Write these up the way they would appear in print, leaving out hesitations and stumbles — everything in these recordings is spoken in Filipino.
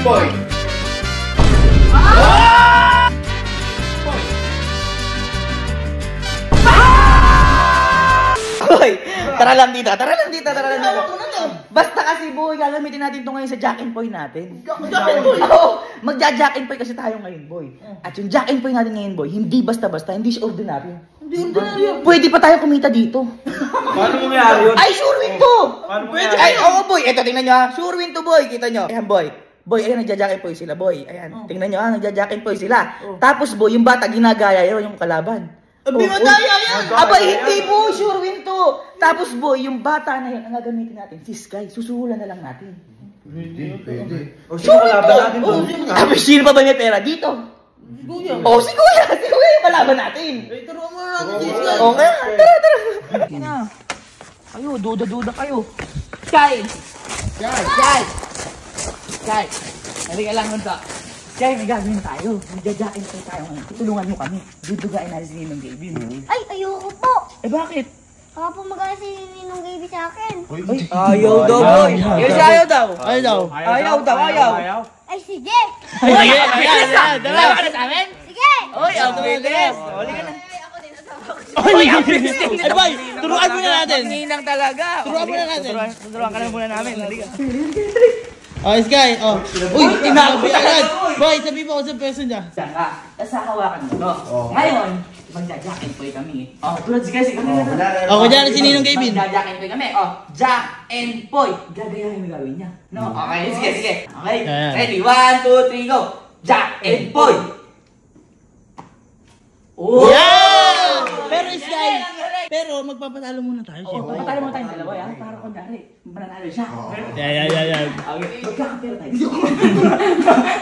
Boy! Boy, tara lang dito. Basta kasi boy, gagamitin natin ito ngayon sa Jack and Poy natin. Jack and Poy? Oo, magja-Jack and Poy kasi tayo ngayon boy. At yung Jack and Poy natin ngayon boy, hindi basta-basta, hindi siya ordinaryo. Hindi ordinaryo. Pwede pa tayo kumita dito. Paano mo mayari yun? Ay, sure win to! Paano mo Ay, mayari? oo boy, eto tingnan nyo ha. Sure win to boy, kita nyo. Ayan boy. Boy, ayan, nagja-Jack and Poy sila boy. Ayan, tingnan nyo ha, nagja-Jack and Poy sila. Tapos boy, yung bata ginagaya yun yung kalaban. Abi madaya yan! Aba, hindi po, sure win to. Tapos boy, yung bata na yun, ang gagamitin natin, si Sky, susuhulan na lang natin. Pwede. O sino kalaban natin Oh, doon? tapos sino pa ba may pera dito? Kuya. Oh, si Kuya yung kalaban natin. Eh, turuan mo na natin si Sky. Okay, tara. Kayo, duda-duda kayo. Sky! Halika lang nun to. Sky, may gagawin tayo. Magja-Jack and Poy tayo ngayon. Tutulungan nyo kami. Dudugain natin si Ninong Gaby. Ay, ayoko po. Eh bakit? Baka po mag-alas si Ninong Gaby sa akin. Ayaw daw, boy. Ayaw daw. Ayaw. Ay, sige. Sige, ayan. Dalawa ka na sa amin? Sige. Oy, ang bilis. Halika na. Ako din nasabak ko. Oy, ang bilis. Ay, boy, turuan muna natin. Ninang talaga. Turuan muna natin. Turuan ka na muna namin. Halika. Oh, Sky, oh. Uy, tinabi agad. Boy, sabi mo ako sa person niya. Diyan ka. Tapos hahawakan mo, no? Ngayon, magja-Jack and Poy kami. Oh, tulad si Casey. Oh, kunyari si Ninong Kevin. Magja-Jack and Poy kami. Oh, Jack and Poy. Gagayahin mo gawin niya. No? Okay, sige. Okay. Ayan. Ready? 1, 2, 3, go. Jack and Poy. Oh! Yeah! Pero Sky, pero magpapatalo muna tayo, syempre. Patalo mo tayong dalawa, ya. Para kunyari, mananalo siya. Yeah. Okay, magkakapera tayo.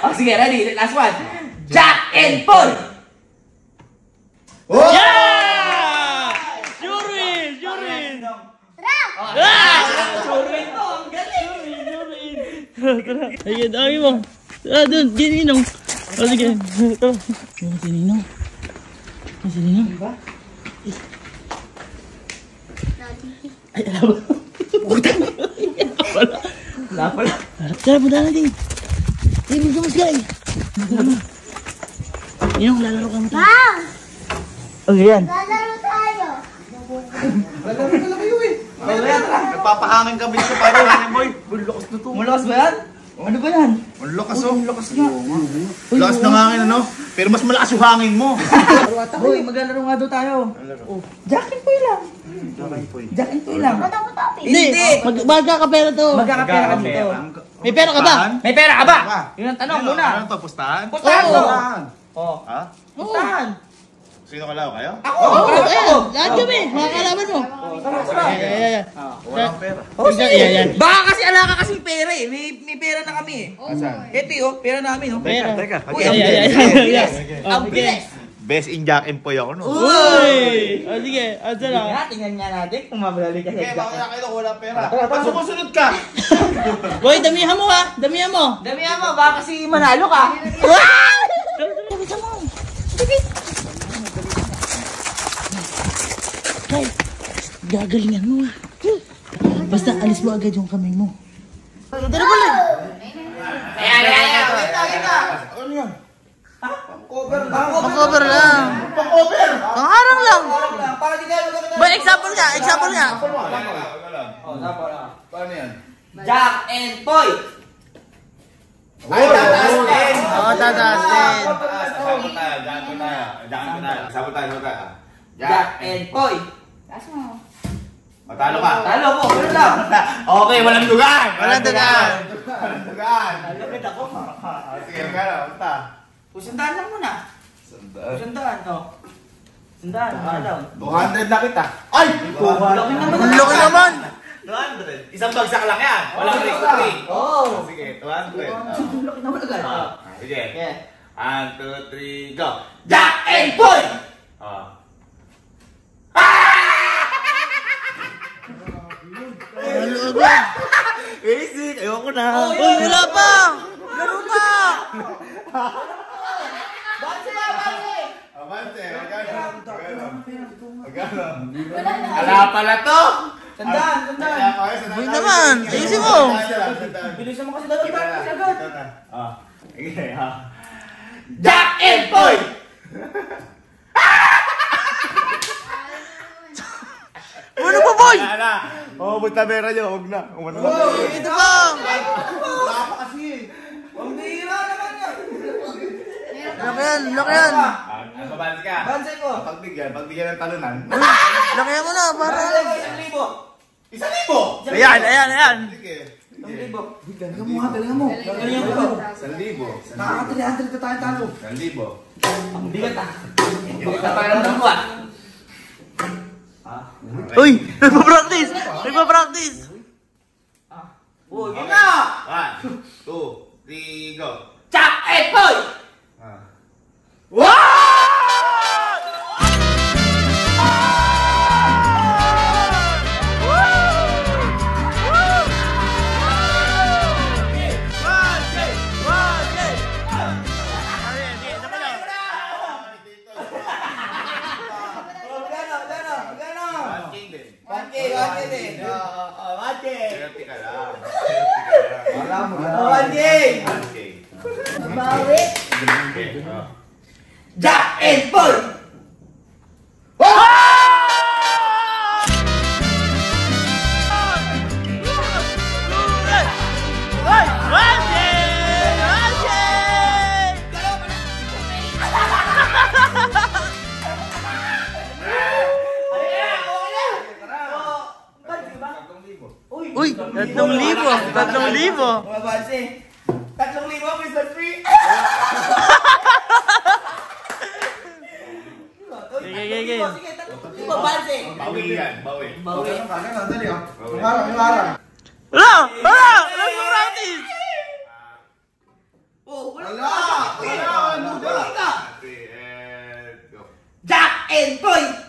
Oh, sige, ready? Last one. Jack and Poy. Yeah! Sure win! Tara. Sure win to. Ang galing. Tara. Ayun, dami mo. Ah, doon, di Ninong. Oh, sige. Tara. Ayun, si Ninong. Si Ninong. Ay, alam mo. Wala pala. Tara, punta natin. Ninong ka mo, Sky. Ninong, lalaro ka mo tayo. Ma, Okay, yan. lalaro tayo. Lalaro na lang kayo eh. Nagpapahangin kami sa pare, honey boy. Lakas na to. Malakas ba yan? Ano ba yan? Ang lakas oh. Lakas nga. Lakas ng hangin ano. Pero mas malakas yung hangin mo. Boy, maglalaro nga daw tayo. Oh, Jack and Poy lang. Jack and Poy lang. Mata mo topic. Hindi, magkakapera to. Magkakapera ka dito. May pera ka ba? May pera ka ba? Yun ang tanong muna. Ano to? Pustahan? Pustahan to. Oh. Ha? Pustahan. Sino kalaw kayo? Ako! Ayan, lahat kami. Mga kalaban mo. Ayan. Walang pera. Ayan. Baka kasi alaka kasing pera eh. May pera na kami eh. Asan? Ito oh, pera namin oh. Teka. Uy, ang Ayan. bilis. Ang bilis. Best in Jack and Poy ako no. Uy! O sige, asa na? Tingnan nga natin kung mabali ka sa Okay, Jack. makakaya kayo wala pera. Ba't sumusunod ka? Boy, damihan mo ha. Damihan mo. Damihan mo, baka kasi manalo ka. Damihan mo. Kay, gagalingan mo ha. Basta alis mo agad yung kamay mo. Ayan. Ano yan? Cover lang. Pang-cover lang. Pang-over! Pang-harang lang. Para di tayo magkakita. Boy, example nga. Paano yan? Jack and Poy. Ay, tataas din! Oo, tataas din. Sabot tayo. Jack and Poy. Matalo ka. Talo mo, ano lang. Okay, walang dugaan. Walang dugaan. Walang dugaan. Lapit ako. Sige, magkano? Punta. Sandaan lang muna. Sandaan, no? Sandaan, malaw. 200 na kita. Ay! Laki naman. Ang laki naman. 200. Isang bagsak lang yan. Walang free. Oo. Sige, 200. Laki naman agad. Sige. Yeah. 1, 2, 3, go. Jack and Poy! Ano ba? Basic, ayoko na. Uy, wala pa. Laro na. Abante, magkano? Ala pala to. Sandaan. Kaya kayo, Boy naman, ayusin mo. Bilisan mo kasi dalawa tayo agad. Okay, ha. Jack and Boy! Ano ba, boy? Oo, butabera nyo, huwag na. Ito ba? Wala pa kasi. Ang bihira naman yan. Laki yan, laki yan. Mabalas ka. Bansay ko. Pagbigyan ng talunan. Laki yan mo na, para. Bansay ko, 1,000. 1,000! Ayan. Sige. 1,000. Galingan mo ha, galingan mo. Galingan mo. 1,000. Nakaka-300 na tayo talo. 1,000. Ang bigat ah. Hindi ka parang ng buwan. Uy, nagpa-practice. Nagpa-practice. Uy, yun na! 1, 2, 3, go. Jack and Boy! Bawi. Jack and Boy! Uy, 3,000. 3,000. Mga bansi. 3,000 Mr. Free! Sige. Sige, 3,000 bansi. Bawi yan, bawi. Bawi. Dali ah. Yung Wala! Nagpa-practice. Oh, wala Wala! Wala ka! 3 and go. Jack and Boy!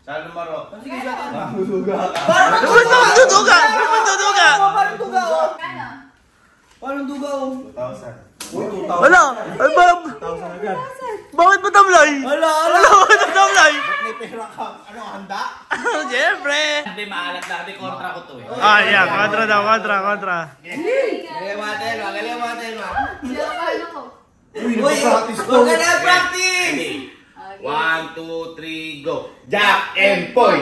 Saan lumaro? Sige, Jack. Mahusuga ka. Parang Duga! Parang duga, oh. Kano? Parang duga, oh. 2,000. Wala! Ay, bakit mo tamlay? Wala. Bakit mo tamlay? May pera ka. Ano, handa? Siyempre! Hindi maalat na. Hindi kontra ko to eh. Yeah, kontra daw, kontra. Galing mo natin, ma. Galing mo natin, ma. Ano ko? Uy, huwag ka na practice! 1, 2, 3, go. Jack and Boy.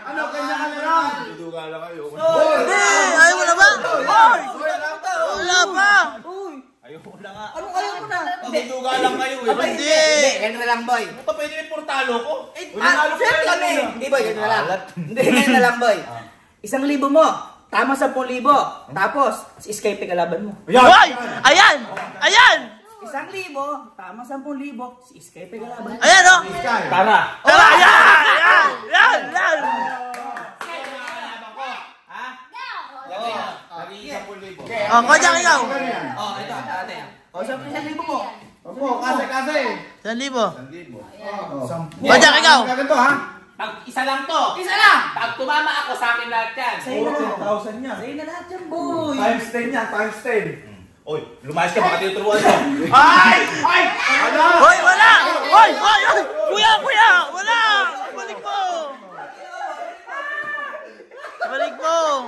Ano, kanya ka na lang. Duduga lang kayo. Ayaw mo na ba? Wala pa! Ayoko na nga. Anong ayaw mo na? Duduga lang kayo eh. Abay, Hindi. Ganun na lang, boy. Ito pwede may portalo ko. Sir kami. Hindi, boy. Ganun na lang. Hindi, ganun na lang, boy. 1,000 mo. Tama 10,000. Tapos, si Escape kalaban mo. Hoy! Ayan! 1,000. Tama 10,000. Si Escape kalaban mo. Ayan, oh! Tara. Tara, ayan! Oh, kanya ikaw! Oh, ito. Ate. Oh, 1,000 mo. Opo, kasi. 1,000. 1,000. Kanya ikaw! Ganito ha. Pag isa lang to. Isa lang. Pag tumama ako, sa akin lahat yan. Sa'yo na. 10,000 niya. Sa'yo na lahat yan, boy. Times 10 yan, times 10. Oy, lumayas ka baka tinuturuan mo. Ay! Hoy, wala! Hoy! Kuya! Wala! Balik mo!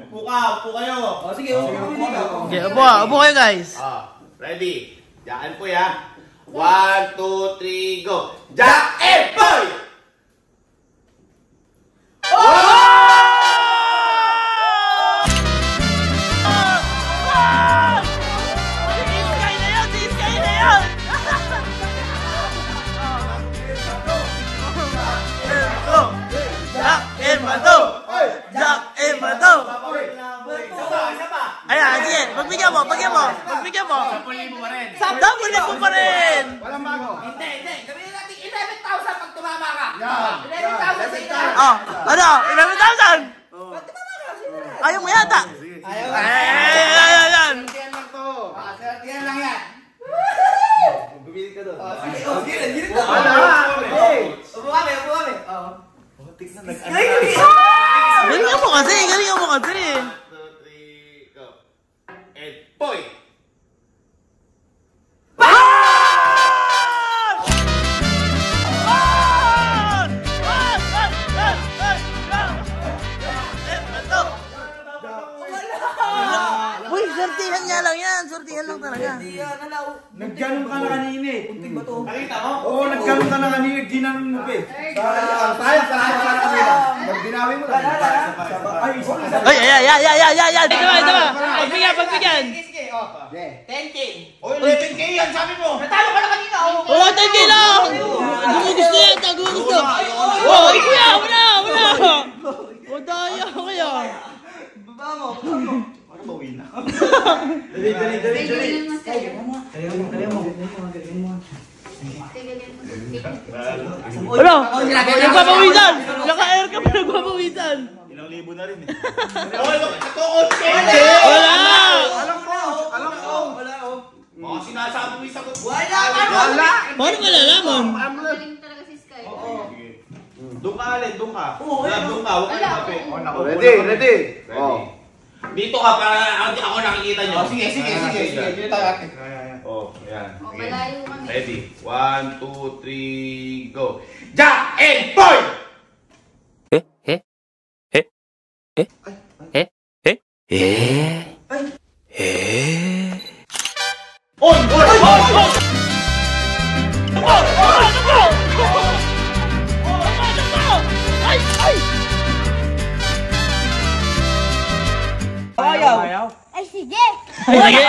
Upo ka, upo kayo. Oh, sige. Okay, upo kayo guys. Ready? Jack po ya. 1, 2, 3, go. Jack and Boy! Jack and Mato! Pagbigyan mo. Pagbigyan mo. 10,000 pa rin. 10,000 pa rin. Walang bago. Hindi. Gawin natin 11,000 pag tumama ka. Yan. 11,000 sa ina. Oh, ano? 11,000? Ayaw mo yata. Ayaw. Ayan. Yan lang to. Yan lang yan. Bumili ka doon. Gilid to. Upo kami. Galingan mo kasi. 1, 2, 3, go. And boy. Uy, sortihan niya lang yan. Sortihan lang talaga. Nagganon ka na kanina eh. Punting ba to? Nakita mo? Oo, nagganon ka na kanina. Ginanon mo eh. Sayang sa kanila. Magbinawi mo lang. Ay, isa. Ay. Ito ba? Pagbigyan. Sige. 10K. O 11K yan, sabi mo. Natalo ka na kanina. Oh, 10K lang! Gusto yan, gusto. Oh, ay kuya, wala. O, daya kaya. Dali. Ano? Nagpapawisan! Naka-air ka pa nagpapawisan! Ilang libo na rin eh. Ito, 10K. Wala! Alam ko. Mga sinasabi mo yung sagot. Wala. Paano malalaman? Magaling talaga si Sky. Doon ka, Alin. Doon ka. Doon ka. Huwag ka nakape. Ready. Dito ka para ako nakikita nyo. Sige. Dito tayo ate. Oh, yan. O, malayo kami. Ready? 1, 2, 3, go. Jack and Boy! Ayaw! Ay, sige! Ay, sige!